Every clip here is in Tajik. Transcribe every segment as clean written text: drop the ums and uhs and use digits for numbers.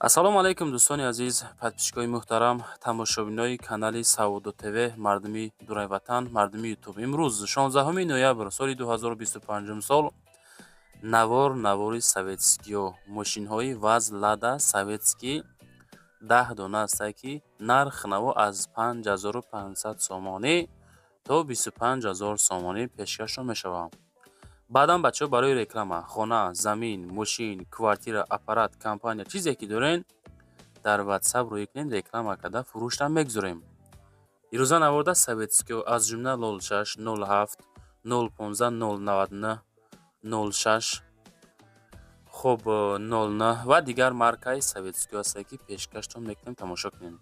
ассалому алайкум дӯстони азиз, подписчикои муҳтарам, тамошобинои канали Саудо ТВ, мардуми дураи ватан, мардуми ютуб. Имрӯз 16 ноябр соли 2025 сол навори советскиё мошинҳои ВАЗ Лада советскӣ 10 дона астае, ки нарх наво аз 5500 сомонӣ то 25000 сомонӣ пешкашро мешавад. баъдан бачаҳо барои реклама хона, замин, мошин, квартира, аппарат, компания чизе ки дорен дар WhatsApp рӯй кунем, реклама карда фурӯштам мегузорем. ирӯза наворда советскиё аз ҷумла 06 07 015 099 06 хуб 09 ва дигар маркаи советскиё астае, ки пешкаштон мекунем, тамошо кунем.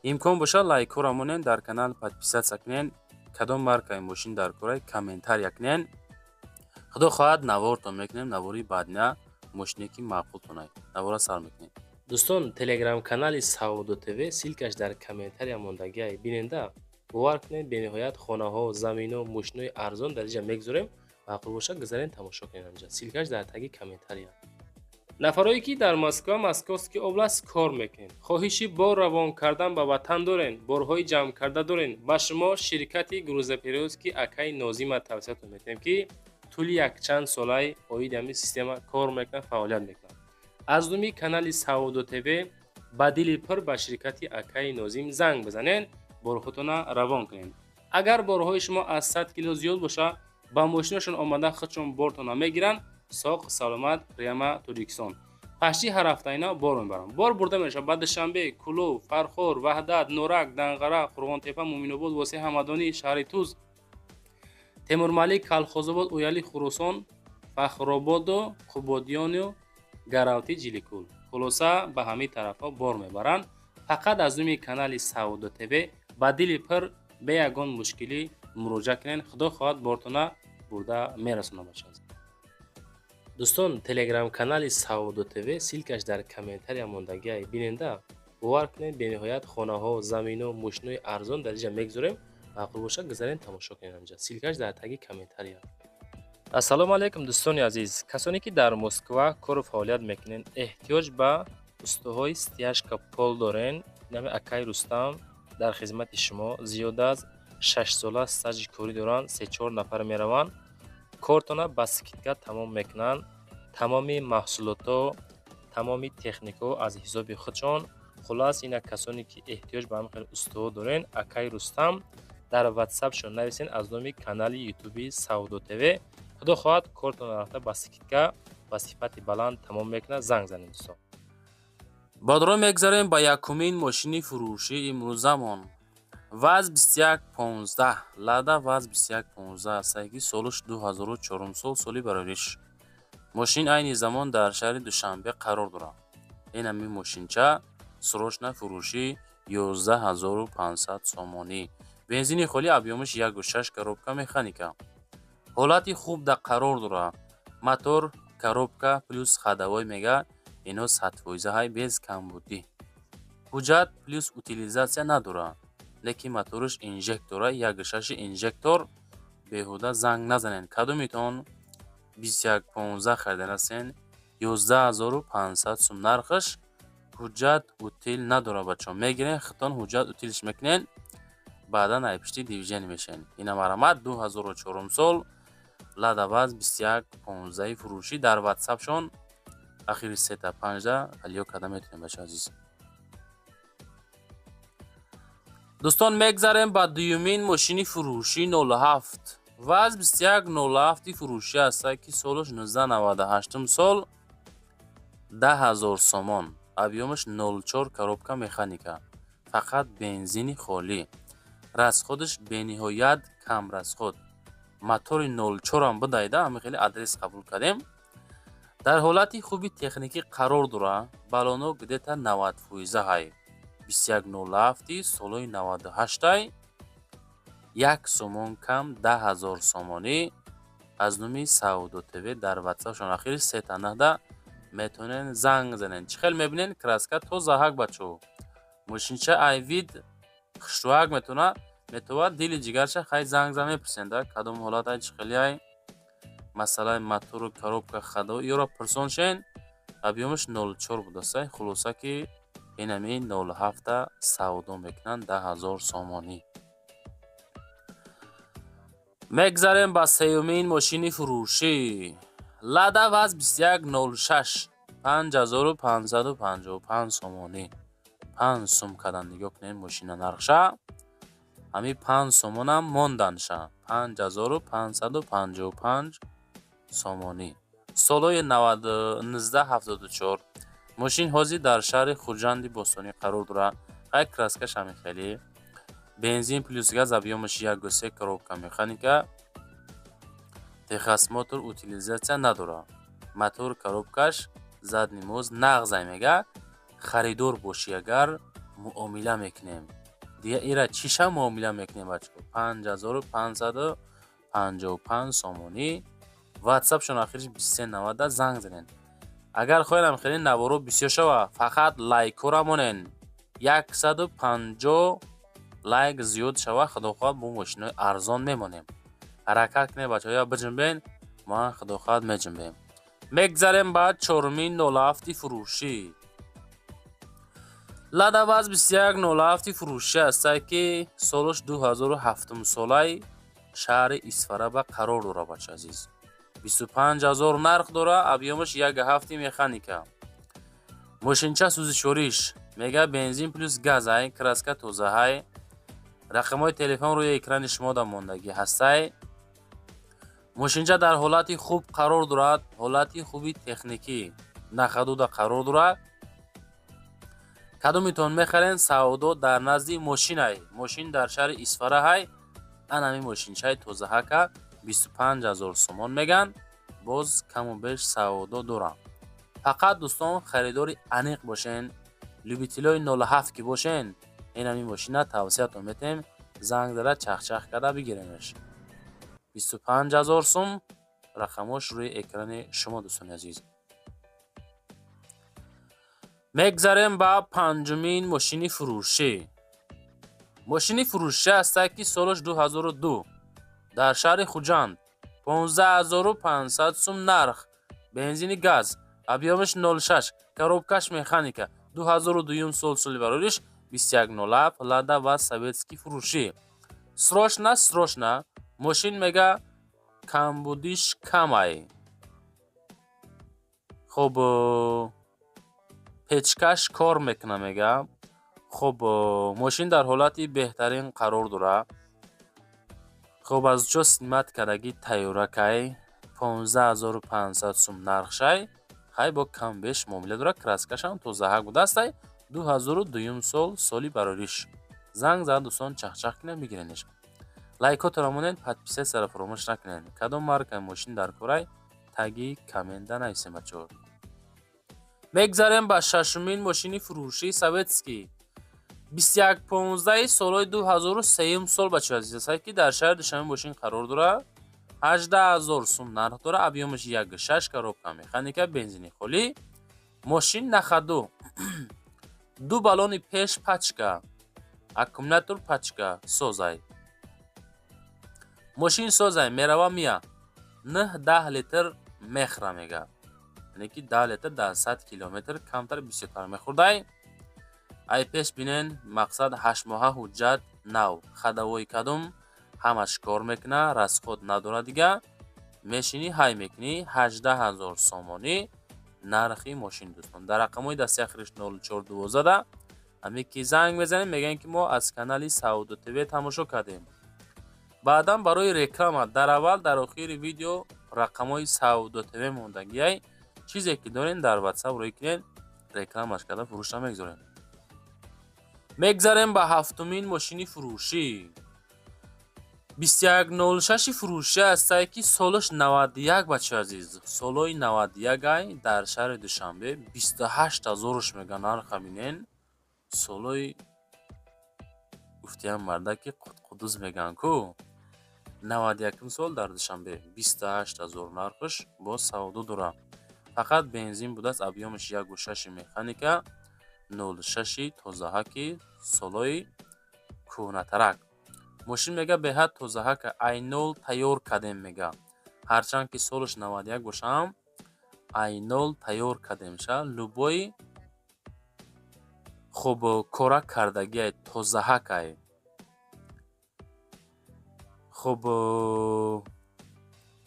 имкон бошад лайкҳоро монен, дар канал подписатсия кунен, кадом маркаи мошин дар кора комментария кунен. худо хоҳад навортон мекунем, навори бадня мошине ки маъқултонай навора сар мекунем. дӯстон, телеграм канали Саудо ТВ силкаш дар комментария мондагиай биненда бовар кунед, бениҳоят хонаҳо, заминҳо, мошинҳои арзон дар инҷа мегузорем. маъқул бошад гузарен тамошо кунед. анҷа силкаш дар таги комментария. нафарое ки дар Москва, Московский област кор мекунед, хоҳиши бор равон кардан ба ватан дорен, борҳои ҷамъкарда дорен, ба шумо ширкати грузоперевозки Акаи Нозима тавсиятон метавонем, ки тӯли якчанд солаи оиди ҳамин система кор мекунад, фаъолият мекунад. аз думи канали Саудо ТВ ба дили пир ба ширкати Акаи Нозим занг бизанед, борҳотона равон кунед. агар борҳои шумо аз 100 кило зиёд боша, ба мошинашон омада худшон бортона мегиранд. соғ саломат прямо Тоҷикистон. пашти ҳар ҳафтаина бор мебаранд. бор бурда мешавад ба Душанбе, Кулов, Фархор, Ваҳдат, Норак, Данғара, Қурғонтепа, Муъминобод, Восеи Ҳамадонӣ, шаҳри Туз, Темурмалик, Калхозобод, Уяли, Хурусон, Фахрободу, Қубодиёну, Гаравти, Ҷиликул. хулоса ба ҳамин тарафҳо бор мебаранд. фақат аз думи канали Саудо ТВ ба дили пир бе ягон мушкилӣ муроҷиат кунед. худо хоҳад бортона бурда мерасонад бошад. дӯстон, телеграм канали Саудо ТВ силкаш дар комментария мондагиай биненда бовар кунед, бениҳоят хонаҳо, заминҳо, мошинҳои арзон дар инҷа мегузорем. маъқул бошад гузарен тамошо кунед. анҷа силкаш дар таги комментария. ассалому алайкум дӯстони азиз, касоне ки дар Москва кору фаъолият мекунед, эҳтиёҷ ба устуҳои стяжка пол дорен, нами Акаи Рустам дар хизмати шумо. зиёда аз 6 сола стаҷи корӣ доранд, 3-4 нафар мераванд, кортона ба скидка тамом мекунанд. тамоми маҳсулото, тамоми технико аз ҳисоби худшон. хулас ина касоне ки эҳтиёҷ ба ҳамин устуҳо дорен, Акаи Рустам дар WhatsAppшон нависен аз номи канали ютуби Саудо ТВ. худо хоҳад кортона рафта ба скидка ба сифати баланд тамом мекунад. занг занед дӯстон. бодро мегзарем ба якумин мошини фурӯшӣ имрӯзамон. ВАЗ 2115 Лада ВАЗ 2115 астае, ки солуш 2004 сол, соли барориш. мошин айни замон дар шаҳри Душанбе қарор дорад. ин ҳамин мошинча срочна фурӯшӣ 11500 сомонӣ. бензини холӣ, объёмиш 1.6 коробка механика. ҳолати хуб да қарор дорад. мотор, коробка плюс ходовой мега ино 100% ҳай без камбудӣ. ҳуҷҷат плюс утилизатсия надорад. леки моториш инжектора, 1.6 инжектор. беҳуда занг назанед. кадомитон 2115 хариданастен, 11500 сум нархаш. ҳуҷҷат утил надорад бачаҳо. мегирен хитон ҳуҷҷат утилиш мекунен, баъдан айпишти дивизион мешавен. ина марамат 2004 сол Лада ВАЗ 2115 фурӯшӣ дар WhatsAppшон ахири 3-5 алиё карда метавонем бачаҳо азиз. дӯстон, мегзарем ба дуюмин мошини фурӯшӣ 07 ВАЗ 2107 фурӯшӣ астае, ки солуш 1998 сол, 10000 сомон. объёмиш 04 коробка механика. фақат бензини холӣ. расходиш бениҳоят кам расход. мотори 04 ам бидайда, ҳамин хеле адрес қабул кардем. дар ҳолати хуби техникӣ қарор дорад. балоно где-то 90% ҳай. 2107 солои 98 1 сомон кам 10000 сомонӣ. аз номи Саудо ТВ дар WhatsAppшон ахири 3-9 метавонен занг занен. чӣ хел мебинен? краска тоза ҳак бачаҳо. мошинча айвид хушрӯяк метавад дили ҷигарша хай занг зан мепурсенда кадом ҳолат ай чӣ хели ай масъалаи мотору коробка ходовой ёро пурсон шен. объемаш 0,4 будасай. Хулоса ки инами 0,7 савдо мекунанд 10,000 сомонӣ. мегзарем ба сеюмин мошини фурӯшӣ. Лада ваз 2106 5555 сомонӣ. 5 сум кадан нигоҳ кунем мошина нархша. ҳамин 5 сомонам монданша 5555 сомонӣ. солҳои 1974 мошин ҳозир дар шаҳри Хуҷанди Бостонӣ қарор дорад. ҳай краскаш ҳамин хеле бензин плюс газ объемаш 1,3 коробка механика. техас мотор утилизатсия надорад. мотор коробкаш задни моз нағзай мега. харидор бошӣ агар муомила мекунем. دیگه ایرا چیشا معامله میکنیم بچه 5555 سامانی. واتساپ شون آخرش 2390 زنگ زنین. اگر خواهیم خیلی نوارو بسیار شوه فقط لایک را مونین 150 لایک زیاد شوه خداخواد بو ماشینای ارزان میمونیم. حرکت کنه بچه ها بجنبین ما خداخواد میجنبیم. میگذاریم بعد چورمین نولافتی فروشی. лада ваз 2107 фурӯшӣ астае ки солаш 2007 солаи шаҳри Исфараба қарор дорад бача азиз. 25000 нарх дорад, объемаш 1,7 механика. мошинча сӯзишвориш мега бензин плюс газ ай, краска тоза ай. рақамҳои телефон рӯи экрани шумо дар мондагӣ ҳастае. мошинча дар ҳолати хуб қарор дорад, ҳолати хуби техникӣ нахадуда қарор дорад. кадомитон мехарен савдо дар назди мошинай. мошин дар шаҳри Исфараҳай. анами мошинчаи тозаҳака 25000 сомон меган. боз каму беш савдо дорам. фақат дӯстон харидори аниқ бошен, любителои 07 ки бошен, инами мошина тавсиятон метем занг зада чахчах карда бигиренеш. 25000 сум рақамош рӯи экрани шумо дӯстони азиз. мегзарем ба панҷумин мошини фурӯшӣ. мошини фурӯшӣ астае ки солаш 2002 дар шаҳри Хуҷанд 15500 сум нарх. бензини газ, объемаш 06, коробкаш механика. 2002 сол соли барориш 2107 лада ва советский фурӯшӣ. срочна мошин мега камбудиш камай. хоб печкаш кор мекуна мега. хоб мошин дар ҳолати беҳтарин қарор дорад. хоб аз ҷо симат кардаги тайёракай 15500 сум нархшай. хай бо камбеш муомила дорад. краскашам тозаҳак будастай. 2002 сол соли барориш. занг зада дӯстон чахчах кунем бигиренеш. лайкотро монед, подписатсияро фаромӯш накунед. кадом маркаи мошин дар корай таги комментда нависем бачаҳо. мегзарем ба шашумин мошини фурӯшӣ советский. 2115 солҳои 2003 сол бачаҳо азиз астае ки дар шаҳри Душанбе мошин қарор дорад. 18000 сум нарх дорад, объемаш 1,6 коробка механика, бензини холӣ. мошин нахаду. ду балони пеш пачка, аккумулятор пачка созай. мошин созай мерава мия 9-10 литр мехра мега. яъне ки 10 литр дар 100 километр камтар бисёртар мехӯрдай. ай пеш бинен мақсад 8 моҳа ҳуҷҷат нав. хадавои кадом ҳамаш кор мекуна, расход надорад дига. мешинӣ ҳай мекунӣ 18000 сомонӣ нархи мошин дӯстон. дар рақамҳои дасти ахириш 0412 ҳаме ки занг мезанем мегӯянд ки мо аз канали Саудо ТВ тамошо кардем. баъдан барои реклама дар аввал дар охири видео рақамҳои Саудо ТВ мондагиай. чизе ки дорен дар WhatsApp рӯй кунед, рекламаш карда фурӯшта мегзорем. мегзарем ба ҳафтумин мошини фурӯшӣ. 2106 фурӯшӣ астае ки солаш 91 бачаҳо азиз. солҳои 91 ай дар шаҳри Душанбе 28000 мега нарха бинен. солҳои гуфтиям марда ки қуддус меган ку. 91 сол дар Душанбе 28000 нархаш бо савдо дорад. фақат бензин будааст, объемаш 1,6 механика, 06 тозаҳаки солҳои кӯҳнатарак. мошин мега беҳад тозаҳака ай 0 тайёр кардем мега. ҳарчанд ки солаш 91 бошам, айнол тайёр кардемша лубои хуб кора кардагиай тозаҳакай. хуб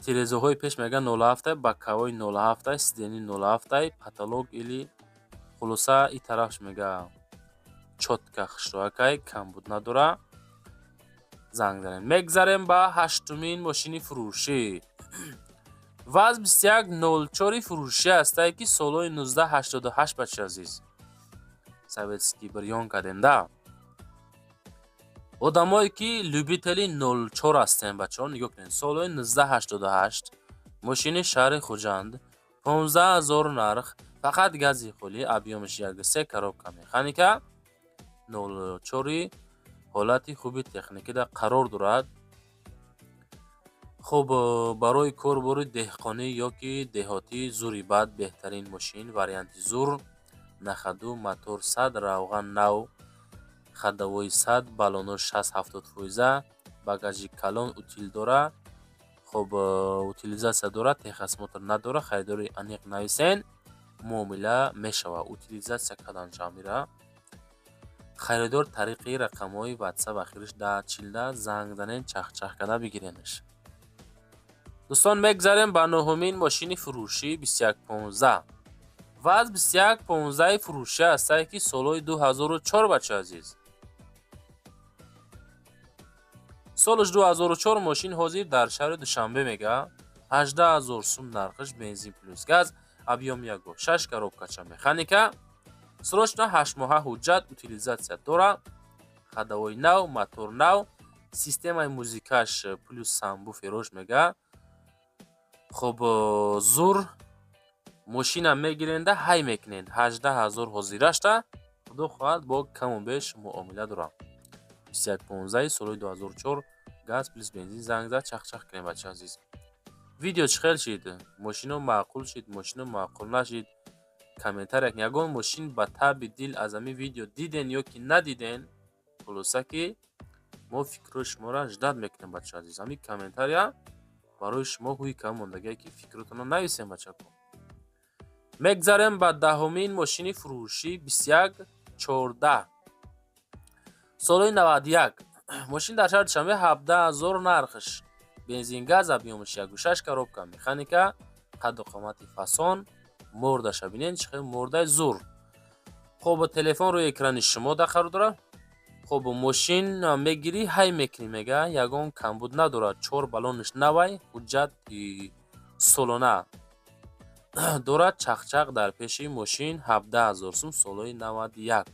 тирезаҳои пеш мегӯянд 07 бакавои 07 сидени 07 патолог или хулоса и тарафш мега чотка хиштоакай камбуд надора. занг занем. Мегзарем ба ҳаштумин мошини фурӯшӣ. ВАЗ 2104 фурӯшӣ астае ки солҳои 1988 бачи азиз. Советский бирён кардем да. одамое ки любители 04 ҳастем бачаҳо нигоҳ кунед. солҳои 1988 мошини шаҳри Хуҷанд 15000 нарх, фақат гази хӯлӣ, объёмаш 1.3 коробка механика 04 ҳолати хуби техникида қарор дорад. хуб барои корбори деҳқонӣ ёки деҳотӣ зури бад беҳтарин мошин. варианти зур нахаду мотор 100 равған нав хадавои 100 баллонош 60-70%, багажи калон утил дора. хуб утилизатсия дора, техосмотр надора. харидори аниқ нависен, муомила мешава. утилизатсия карданашам мира. харидор тариқи рақамҳои WhatsApp ахириш 1040 занг занен, чахчах карда бигиренаш. дӯстон, мегзарем ба нӯҳумин мошини фурӯшӣ 2115. ВАЗ 2115 фурӯшӣ астае ки солҳои 2004 бача азиз. солаш 2004 мошин ҳозир дар шаҳри Душанбе мега 18000 сум нархиш, бензин плюс газ, объём 1.6 коробкача механика, срочна 8 моҳа ҳуҷҷат, утилизатсия дора, хадавои нав, мотор нав, системаи музикаш плюс самбуферош мега. хуб зур мошина мегиренда ҳай мекунед 18000 ҳозирашта, худо хоҳад бо каму беш муомила дорам. 2115 солҳои 2004 газ плюс бензин. занг зад, чахчах кунем бача азиз. видео чӣ хел шид? мошино маъқул шид, мошино маъқул нашид? комментария кунед. ягон мошин ба таби дил аз ҳамин видео диден ё ки надиден? хулоса ки мо фикрҳои шуморо ждат мекунем бача азиз. ҳамин комментария барои шумо ҳуи кам мондагие ки фикротонро нависем бачако. мегзарем ба даҳумин мошини фурӯшӣ 2114. солҳои 91 мошин дар шаҳри Душанбе 17000 нархш, бензин газ, объёмаш 1.6 коробка механика, қадду қомати фасон, мордаша бинед, чӣ хел мордаи зур. хуб телефон рӯи экрани шумо да қарор дорад. хуб мошин мегирӣ ҳай мекунӣ мега, ягон камбуд надорад, 4 баллониш навай, ҳуҷҷати солона дорад, чахчах дар пеши мошин 17000 сум, солҳои 91.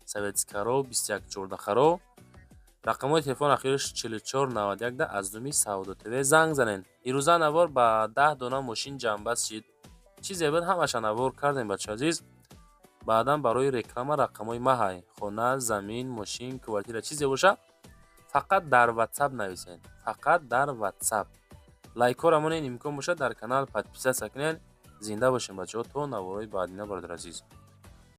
советскаро 2114 рақамҳои телефон ахириш 4491 да аз думи Саудо ТВ занг занен. ирӯза навор ба 10 дона мошин ҷамъбаст шид. чизе буд ҳамаша навор кардем бача азиз. баъдан барои реклама рақамҳои маҳай, хона, замин, мошин, квартира чизе боша, фақат дар WhatsApp нависен. фақат дар WhatsApp. лайкҳоро монен, имкон бошад дар канал подписатсия кунед. зинда бошем бачаҳо, то наворҳои баъдина бародаразиз.